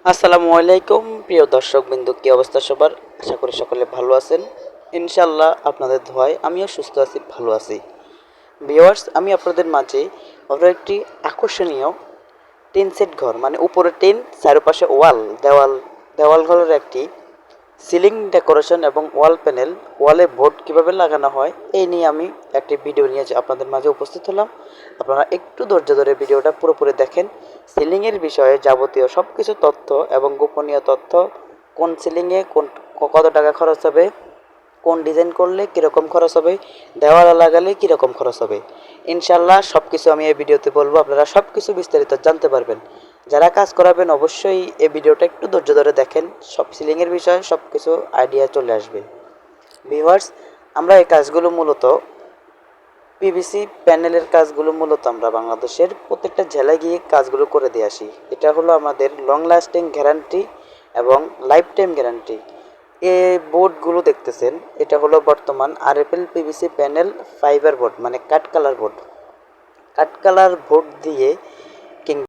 আসসালামু আলাইকুম প্রিয় দর্শকবৃন্দ, কি অবস্থা সবার? আশা করি সকলে ভালো আছেন। ইনশাল্লাহ আপনাদের দোয়ায় আমিও সুস্থ আছি, ভালো আছি। ভিউয়ার্স, আমি আপনাদের মাঝে আরও একটি আকর্ষণীয় টিন সেট ঘর, মানে উপরে টিন, চারপাশে ওয়াল, দেওয়াল ঘরের একটি সিলিং ডেকোরেশন এবং ওয়াল প্যানেল, ওয়ালে বোর্ড কীভাবে লাগানো হয় এই নিয়ে আমি একটি ভিডিও নিয়ে আপনাদের মাঝে উপস্থিত হলাম। আপনারা একটু ধৈর্য ধরে ভিডিওটা পুরোপুরি দেখেন। সিলিংয়ের বিষয়ে যাবতীয় সব কিছু তথ্য এবং গোপনীয় তথ্য, কোন সিলিংয়ে কত টাকা খরচ হবে, কোন ডিজাইন করলে কীরকম খরচ হবে, দেওয়ালে লাগালে কীরকম খরচ হবে, ইনশাল্লাহ সব কিছু আমি এই ভিডিওতে বলবো। আপনারা সব কিছু বিস্তারিত জানতে পারবেন। যারা কাজ করাবেন অবশ্যই এই ভিডিওটা একটু ধৈর্য ধরে দেখেন, সব সিলিংয়ের বিষয়ে সব কিছু আইডিয়া চলে আসবে। ভিউয়ার্স, আমরা এই কাজগুলো মূলত পিভিসি প্যানেলের কাজগুলো মূলত আমরা বাংলাদেশের প্রত্যেকটা জেলায় গিয়ে কাজগুলো করে দিয়ে আসি। এটা হলো আমাদের লং লাস্টিং গ্যারান্টি এবং লাইফ টাইম গ্যারান্টি। এই বোর্ডগুলো দেখতেছেন, এটা হলো বর্তমান RFL PVC panel fibre board, মানে কাঠ কালার বোর্ড। কাঠ কালার বোর্ড দিয়ে